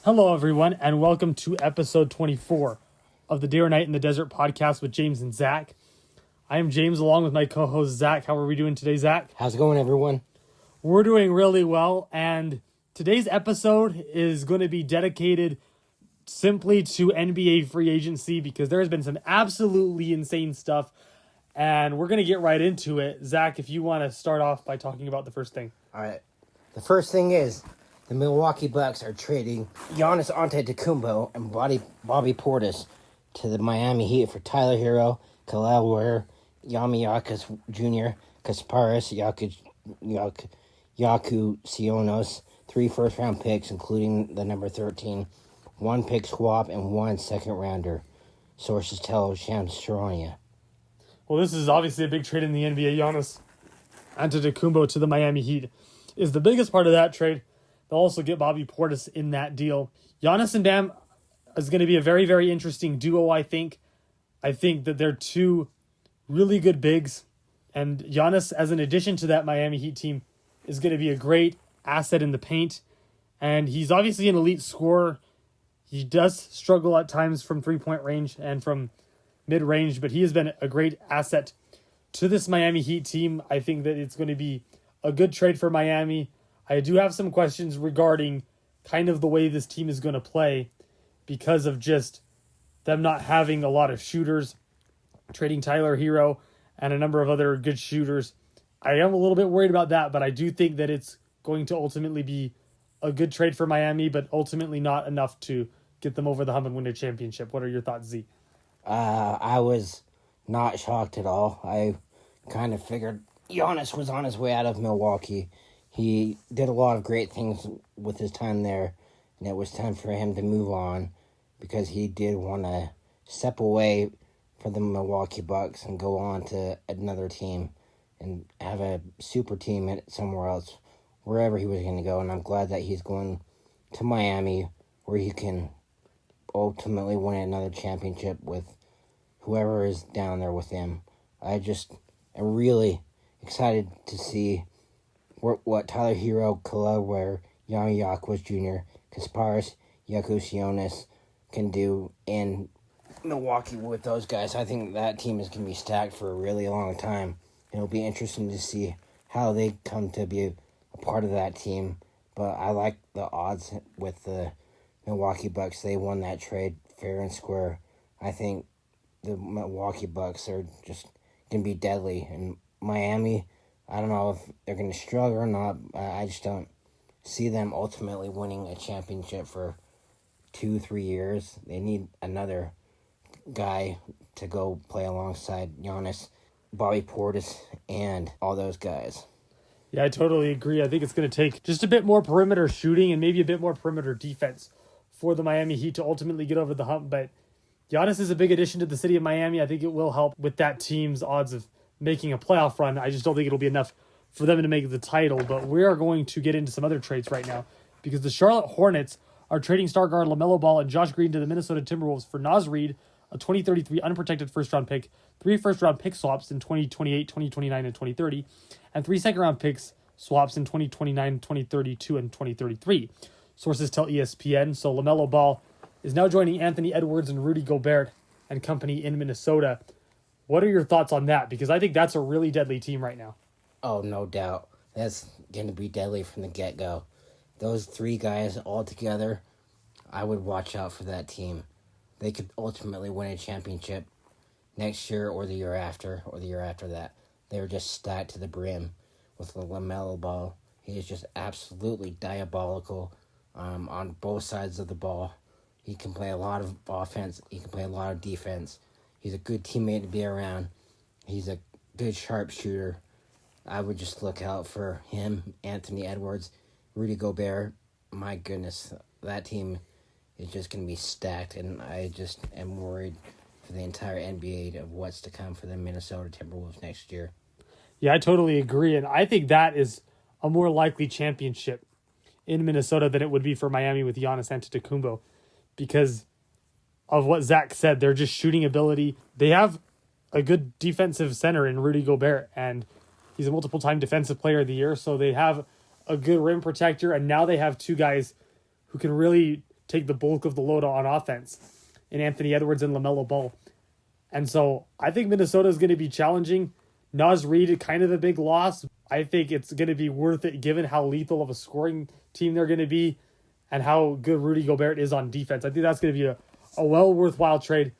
Hello, everyone, and welcome to episode 24 of the Day or Night in the Desert podcast with James and Zach. I am James along with my co-host Zach. How are we doing today, Zach? How's it going, everyone? We're doing really well, and today's episode is going to be dedicated simply to NBA free agency because there has been some absolutely insane stuff, and we're going to get right into it. Zach, if you want to start off by talking about the first thing. All right. The first thing is the Milwaukee Bucks are trading Giannis Antetokounmpo and Bobby Portis to the Miami Heat for Tyler Hero, Khalil Ware, Yami Yakas Jr., Kasparis Yaku Sionos, 3 first-round picks, including the number 13, 1 pick swap, and 1 second-rounder. Sources tell Shams Charania. Well, this is obviously a big trade in the NBA. Giannis Antetokounmpo to the Miami Heat is the biggest part of that trade. They'll also get Bobby Portis in that deal. Giannis and Bam is going to be a very, very interesting duo, I think. I think that they're two really good bigs. And Giannis, as an addition to that Miami Heat team, is going to be a great asset in the paint. And he's obviously an elite scorer. He does struggle at times from three-point range and from mid-range, but he has been a great asset to this Miami Heat team. I think that it's going to be a good trade for Miami. I do have some questions regarding kind of the way this team is going to play because of just them not having a lot of shooters, trading Tyler Hero and a number of other good shooters. I am a little bit worried about that, but I do think that it's going to ultimately be a good trade for Miami, but ultimately not enough to get them over the hump and win a championship. What are your thoughts, Z? I was not shocked at all. I kind of figured Giannis was on his way out of Milwaukee. He did a lot of great things with his time there, and it was time for him to move on because he did want to step away from the Milwaukee Bucks and go on to another team and have a super team somewhere else, wherever he was going to go. And I'm glad that he's going to Miami where he can ultimately win another championship with whoever is down there with him. I just am really excited to see what Tyler Hero, Khalil Ware, Yami Yakas Jr., Kasparis Yakusionis can do in Milwaukee with those guys. I think that team is going to be stacked for a really long time. It'll be interesting to see how they come to be a part of that team. But I like the odds with the Milwaukee Bucks. They won that trade fair and square. I think the Milwaukee Bucks are just going to be deadly. And Miami, I don't know if they're going to struggle or not. I just don't see them ultimately winning a championship for 2-3 years. They need another guy to go play alongside Giannis, Bobby Portis, and all those guys. Yeah, I totally agree. I think it's going to take just a bit more perimeter shooting and maybe a bit more perimeter defense for the Miami Heat to ultimately get over the hump. But Giannis is a big addition to the city of Miami. I think it will help with that team's odds of making a playoff run. I just don't think it'll be enough for them to make the title. But we are going to get into some other trades right now because the Charlotte Hornets are trading star guard LaMelo Ball and Josh Green to the Minnesota Timberwolves for Naz Reid, a 2033 unprotected first-round pick, 3 first-round pick swaps in 2028, 2029, and 2030, and 3 second-round picks swaps in 2029, 2032, and 2033. Sources tell ESPN. So LaMelo Ball is now joining Anthony Edwards and Rudy Gobert and company in Minnesota. What are your thoughts on that? Because I think that's a really deadly team right now. Oh, no doubt. That's going to be deadly from the get-go. Those 3 guys all together, I would watch out for that team. They could ultimately win a championship next year or the year after or the year after that. They're just stacked to the brim with the LaMelo Ball. He is just absolutely diabolical on both sides of the ball. He can play a lot of offense. He can play a lot of defense. He's a good teammate to be around. He's a good sharpshooter. I would just look out for him, Anthony Edwards, Rudy Gobert. My goodness, that team is just going to be stacked, and I just am worried for the entire NBA of what's to come for the Minnesota Timberwolves next year. Yeah, I totally agree, and I think that is a more likely championship in Minnesota than it would be for Miami with Giannis Antetokounmpo because of what Zach said. They're just shooting ability. They have a good defensive center in Rudy Gobert, and he's a multiple-time defensive player of the year, so they have a good rim protector, and now they have 2 guys who can really take the bulk of the load on offense in Anthony Edwards and LaMelo Ball. And so I think Minnesota is going to be challenging. Naz Reid, kind of a big loss. I think it's going to be worth it given how lethal of a scoring team they're going to be and how good Rudy Gobert is on defense. I think that's going to be a well worthwhile trade.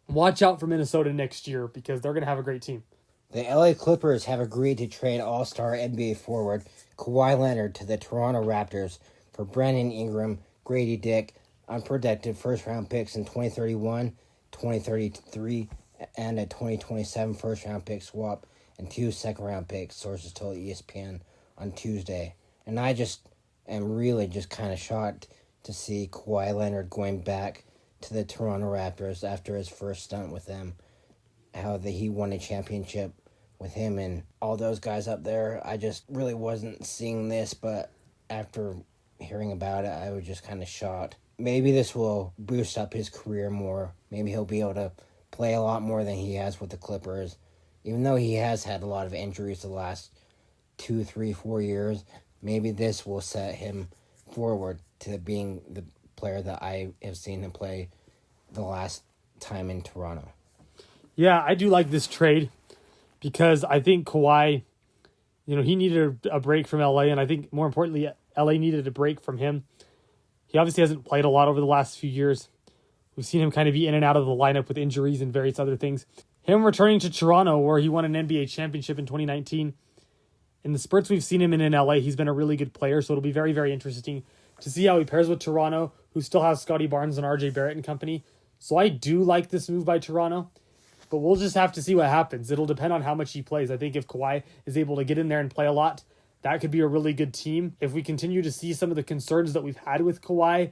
Watch out for Minnesota next year because they're going to have a great team. The LA Clippers have agreed to trade All-Star NBA forward Kawhi Leonard to the Toronto Raptors for Brandon Ingram, Grady Dick, unprotected first-round picks in 2031, 2033, and a 2027 first-round pick swap and 2 second-round picks, sources told ESPN on Tuesday. And I just am really just kind of shocked to see Kawhi Leonard going back to the Toronto Raptors after his first stunt with them. How he won a championship with him and all those guys up there. I just really wasn't seeing this, but after hearing about it, I was just kind of shocked. Maybe this will boost up his career more. Maybe he'll be able to play a lot more than he has with the Clippers. Even though he has had a lot of injuries the last 2, 3, 4 years, maybe this will set him forward to being the player that I have seen him play the last time in Toronto. Yeah, I do like this trade because I think Kawhi, he needed a break from LA, and I think more importantly, LA needed a break from him. He obviously hasn't played a lot over the last few years. We've seen him kind of be in and out of the lineup with injuries and various other things. Him returning to Toronto, where he won an NBA championship in 2019. In the spurts we've seen him in LA, he's been a really good player, so it'll be very, very interesting to see how he pairs with Toronto, who still has Scotty Barnes and RJ Barrett and company. So I do like this move by Toronto. But we'll just have to see what happens. It'll depend on how much he plays. I think if Kawhi is able to get in there and play a lot, that could be a really good team. If we continue to see some of the concerns that we've had with Kawhi,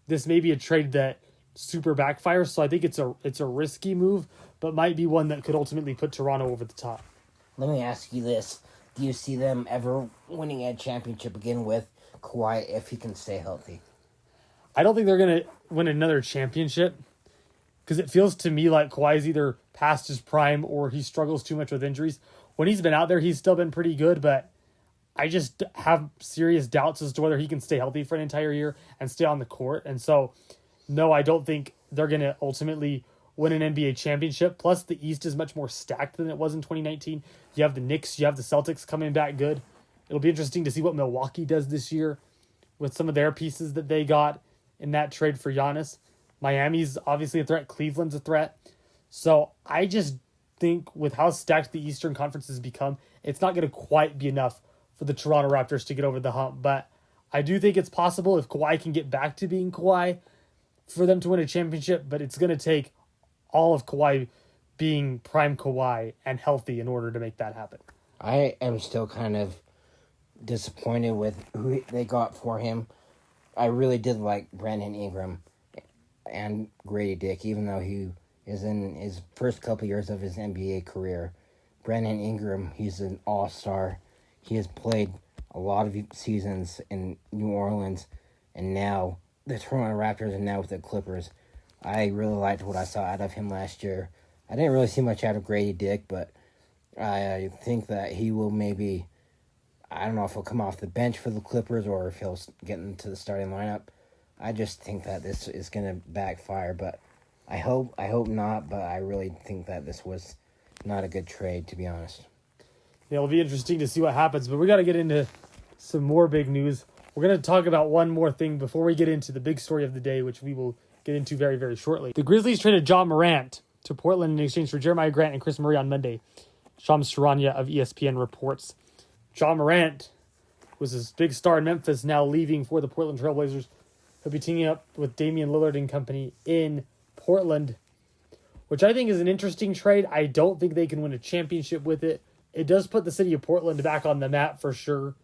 this may be a trade that super backfires. So I think it's a risky move, but might be one that could ultimately put Toronto over the top. Let me ask you this. Do you see them ever winning a championship again with Kawhi if he can stay healthy? I don't think they're going to win another championship because it feels to me like Kawhi's either past his prime or he struggles too much with injuries. When he's been out there, he's still been pretty good, but I just have serious doubts as to whether he can stay healthy for an entire year and stay on the court. And so, no, I don't think they're going to ultimately win an NBA championship. Plus, the East is much more stacked than it was in 2019. You have the Knicks, you have the Celtics coming back good. It'll be interesting to see what Milwaukee does this year with some of their pieces that they got in that trade for Giannis. Miami's obviously a threat. Cleveland's a threat. So I just think with how stacked the Eastern Conference has become, it's not going to quite be enough for the Toronto Raptors to get over the hump. But I do think it's possible if Kawhi can get back to being Kawhi for them to win a championship. But it's going to take all of Kawhi being prime Kawhi and healthy in order to make that happen. I am still kind of disappointed with who they got for him. I really did like Brandon Ingram and Grady Dick, even though he is in his first couple years of his NBA career. Brandon Ingram, he's an all-star. He has played a lot of seasons in New Orleans, and now the Toronto Raptors, and now with the Clippers. I really liked what I saw out of him last year. I didn't really see much out of Grady Dick, but I think that he will maybe, I don't know if he'll come off the bench for the Clippers or if he'll get into the starting lineup. I just think that this is going to backfire, but I hope not, but I really think that this was not a good trade, to be honest. Yeah, it'll be interesting to see what happens, but we got to get into some more big news. We're going to talk about one more thing before we get into the big story of the day, which we will get into very, very shortly. The Grizzlies traded John Morant to Portland in exchange for Jeremiah Grant and Chris Murray on Monday. Shams Charania of ESPN reports. John Morant was this big star in Memphis, now leaving for the Portland Trailblazers. He'll be teaming up with Damian Lillard and company in Portland, which I think is an interesting trade. I don't think they can win a championship with it. It does put the city of Portland back on the map for sure.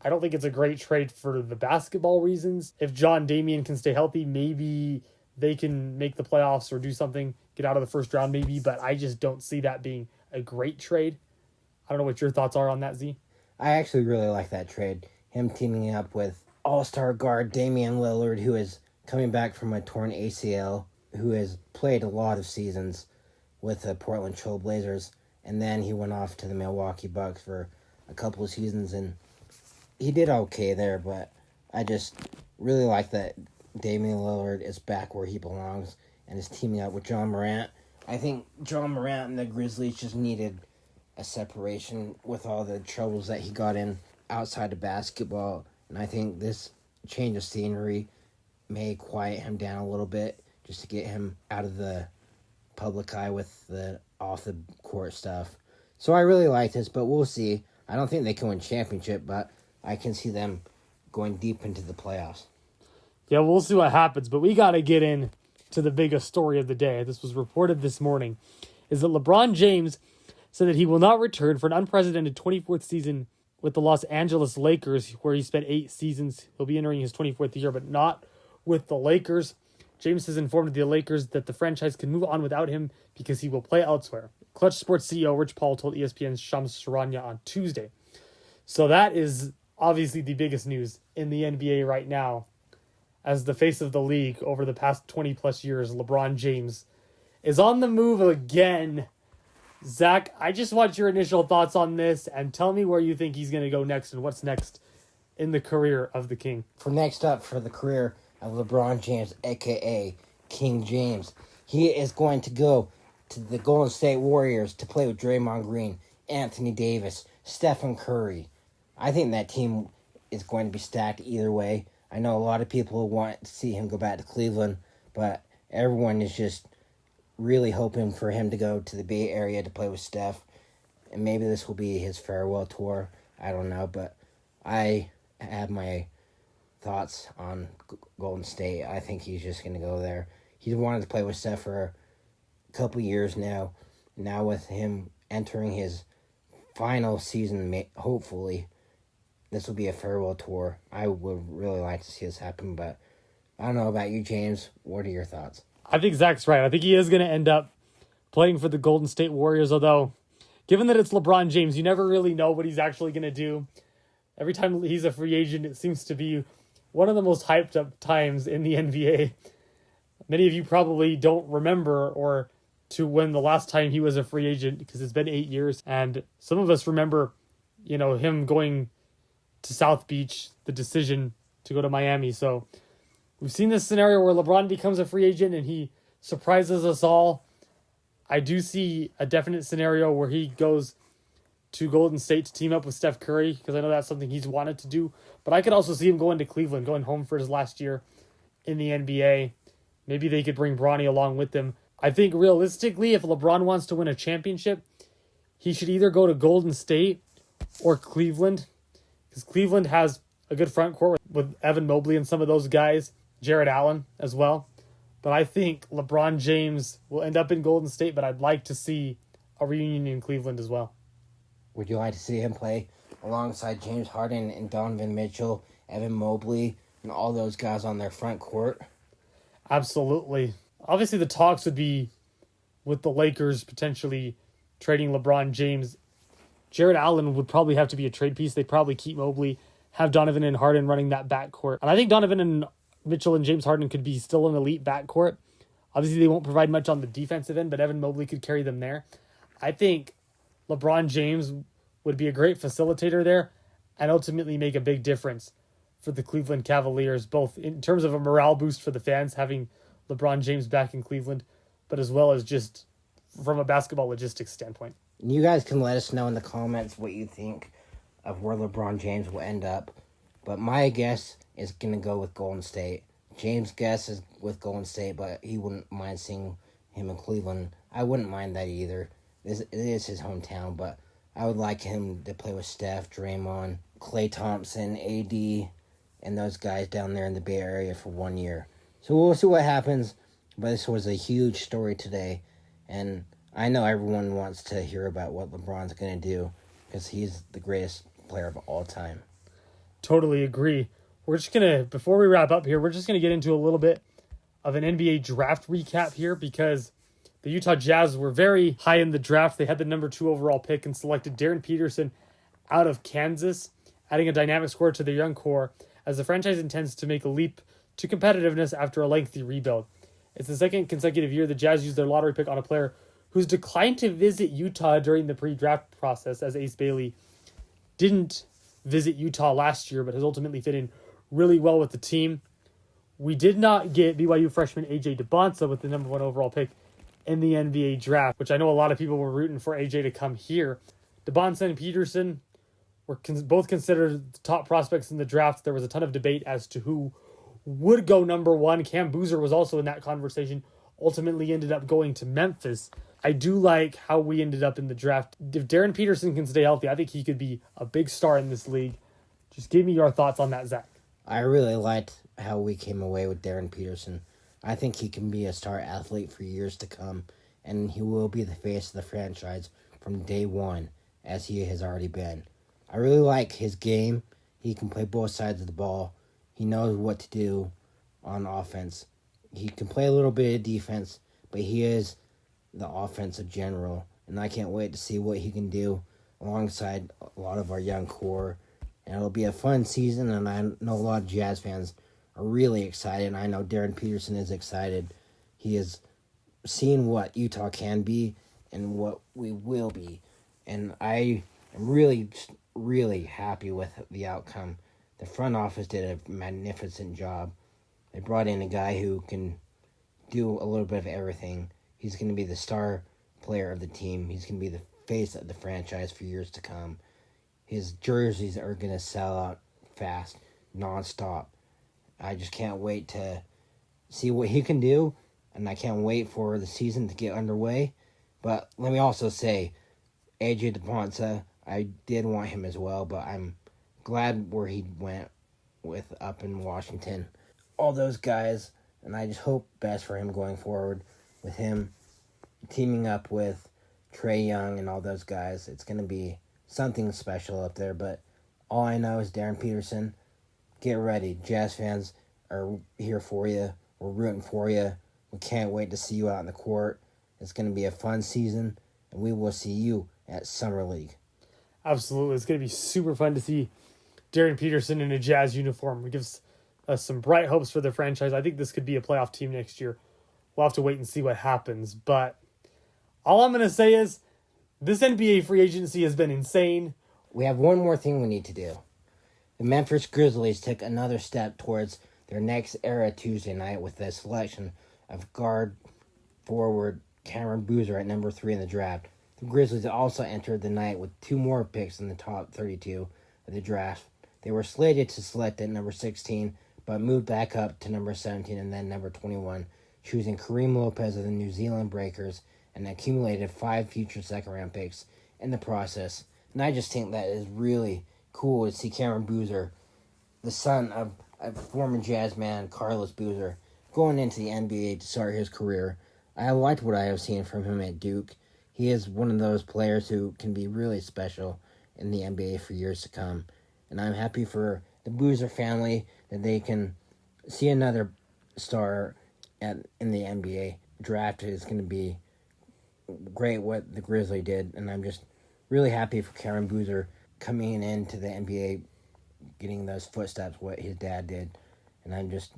I don't think it's a great trade for the basketball reasons. If John Damian can stay healthy, maybe they can make the playoffs or do something, get out of the first round maybe, but I just don't see that being a great trade. I don't know what your thoughts are on that, Z. I actually really like that trade. Him teaming up with all-star guard Damian Lillard, who is coming back from a torn ACL, who has played a lot of seasons with the Portland Trail Blazers, and then he went off to the Milwaukee Bucks for a couple of seasons, and he did okay there, but I just really like that Damian Lillard is back where he belongs and is teaming up with John Morant. I think John Morant and the Grizzlies just needed a separation with all the troubles that he got in outside of basketball. And I think this change of scenery may quiet him down a little bit just to get him out of the public eye with the off-the-court stuff. So I really like this, but we'll see. I don't think they can win championship, but I can see them going deep into the playoffs. Yeah, we'll see what happens, but we got to get in to the biggest story of the day. This was reported this morning, is that LeBron James said that he will not return for an unprecedented 24th season with the Los Angeles Lakers, where he spent 8 seasons. He'll be entering his 24th year, but not with the Lakers. James has informed the Lakers that the franchise can move on without him because he will play elsewhere. Clutch Sports CEO Rich Paul told ESPN's Shams Charania on Tuesday. So that is obviously the biggest news in the NBA right now. As the face of the league over the past 20 plus years, LeBron James is on the move again. Zach, I just want your initial thoughts on this and tell me where you think he's going to go next and what's next in the career of the King. For next up for the career of LeBron James, a.k.a. King James, he is going to go to the Golden State Warriors to play with Draymond Green, Anthony Davis, Stephen Curry. I think that team is going to be stacked either way. I know a lot of people want to see him go back to Cleveland, but everyone is just really hoping for him to go to the Bay Area to play with Steph. And maybe this will be his farewell tour. I don't know, but I have my thoughts on Golden State. I think he's just going to go there. He's wanted to play with Steph for a couple years now. Now with him entering his final season, hopefully, this will be a farewell tour. I would really like to see this happen, but I don't know about you, James. What are your thoughts? I think Zach's right. I think he is going to end up playing for the Golden State Warriors, although given that it's LeBron James, you never really know what he's actually going to do. Every time he's a free agent, it seems to be one of the most hyped up times in the NBA. Many of you probably don't remember or to when the last time he was a free agent because it's been 8 years. And some of us remember, him going to South Beach, the decision to go to Miami. So we've seen this scenario where LeBron becomes a free agent and he surprises us all. I do see a definite scenario where he goes to Golden State to team up with Steph Curry because I know that's something he's wanted to do. But I could also see him going to Cleveland, going home for his last year in the NBA. Maybe they could bring Bronny along with them. I think realistically, if LeBron wants to win a championship, he should either go to Golden State or Cleveland. Because Cleveland has a good front court with Evan Mobley and some of those guys. Jared Allen as well. But I think LeBron James will end up in Golden State, but I'd like to see a reunion in Cleveland as well. Would you like to see him play alongside James Harden and Donovan Mitchell, Evan Mobley, and all those guys on their front court? Absolutely. Obviously, the talks would be with the Lakers potentially trading LeBron James. Jared Allen would probably have to be a trade piece. They'd probably keep Mobley, have Donovan and Harden running that backcourt. And I think Donovan and Mitchell and James Harden could be still an elite backcourt. Obviously, they won't provide much on the defensive end, but Evan Mobley could carry them there. I think LeBron James would be a great facilitator there and ultimately make a big difference for the Cleveland Cavaliers, both in terms of a morale boost for the fans, having LeBron James back in Cleveland, but as well as just from a basketball logistics standpoint. You guys can let us know in the comments what you think of where LeBron James will end up. But my guess is going to go with Golden State. James' guess is with Golden State, but he wouldn't mind seeing him in Cleveland. I wouldn't mind that either. It is his hometown, but I would like him to play with Steph, Draymond, Klay Thompson, AD, and those guys down there in the Bay Area for 1 year. So we'll see what happens. But this was a huge story today, and I know everyone wants to hear about what LeBron's going to do because he's the greatest player of all time. Totally agree. We're just going to, before we wrap up here, we're just going to get into a little bit of an NBA draft recap here because the Utah Jazz were very high in the draft. They had the number 2 overall pick and selected Darren Peterson out of Kansas, adding a dynamic scorer to their young core as the franchise intends to make a leap to competitiveness after a lengthy rebuild. It's the second consecutive year the Jazz used their lottery pick on a player who's declined to visit Utah during the pre-draft process, as Ace Bailey didn't visit Utah last year, but has ultimately fit in really well with the team. We did not get BYU freshman AJ DeBonsa with the number 1 overall pick in the NBA draft, which I know a lot of people were rooting for AJ to come here. DeBonsa and Peterson were both considered the top prospects in the draft. There was a ton of debate as to who would go number 1. Cam Boozer was also in that conversation, ultimately ended up going to Memphis. I do like how we ended up in the draft. If Darren Peterson can stay healthy, I think he could be a big star in this league. Just give me your thoughts on that, Zach. I really liked how we came away with Darren Peterson. I think he can be a star athlete for years to come, and he will be the face of the franchise from day one, as he has already been. I really like his game. He can play both sides of the ball. He knows what to do on offense. He can play a little bit of defense, but he is the offensive general, and I can't wait to see what he can do alongside a lot of our young core. And it'll be a fun season, and I know a lot of Jazz fans are really excited, and I know Darren Peterson is excited. He has seen what Utah can be and what we will be, and I am really, really happy with the outcome. The front office did a magnificent job. They brought in a guy who can do a little bit of everything. He's going to be the star player of the team. He's going to be the face of the franchise for years to come. His jerseys are going to sell out fast, nonstop. I just can't wait to see what he can do, and I can't wait for the season to get underway. But let me also say, AJ DeBonsa, I did want him as well, but I'm glad where he went with up in Washington. All those guys, and I just hope best for him going forward with him teaming up with Trae Young and all those guys. It's going to be something special up there, but all I know is Darren Peterson, get ready. Jazz fans are here for you. We're rooting for you. We can't wait to see you out in the court. It's going to be a fun season, and we will see you at Summer League. Absolutely. It's going to be super fun to see Darren Peterson in a Jazz uniform. It gives us some bright hopes for the franchise. I think this could be a playoff team next year. We'll have to wait and see what happens. But all I'm going to say is this NBA free agency has been insane. We have one more thing we need to do. The Memphis Grizzlies took another step towards their next era Tuesday night with the selection of guard forward Cameron Boozer at number 3 in the draft. The Grizzlies also entered the night with 2 more picks in the top 32 of the draft. They were slated to select at number 16, but moved back up to number 17 and then number 21, choosing Kareem Lopez of the New Zealand Breakers, and accumulated 5 future second-round picks in the process. And I just think that is really cool to see Cameron Boozer, the son of former Jazz man Carlos Boozer, going into the NBA to start his career. I liked what I have seen from him at Duke. He is one of those players who can be really special in the NBA for years to come. And I'm happy for the Boozer family that they can see another star in the NBA. Draft is going to be great what the Grizzlies did, and I'm just really happy for Cameron Boozer coming into the NBA, getting those footsteps, what his dad did, and I'm just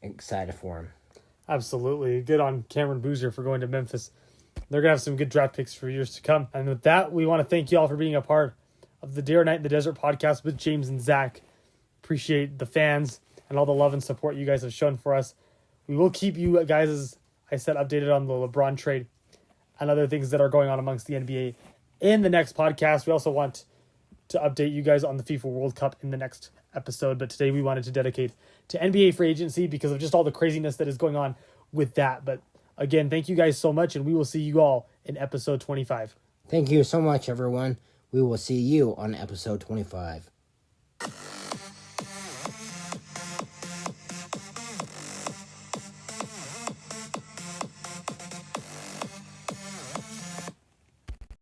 excited for him. Absolutely. Good on Cameron Boozer for going to Memphis. They're going to have some good draft picks for years to come. And with that, we want to thank you all for being a part of the Day or Night in the Desert podcast with James and Zach. Appreciate the fans and all the love and support you guys have shown for us. We will keep you guys, as I said, updated on the LeBron trade and other things that are going on amongst the NBA in the next podcast. We also want to update you guys on the FIFA World Cup in the next episode, but today we wanted to dedicate to NBA free agency because of just all the craziness that is going on with that. But again, thank you guys so much, and we will see you all in episode 25. Thank you so much, everyone. We will see you on episode 25.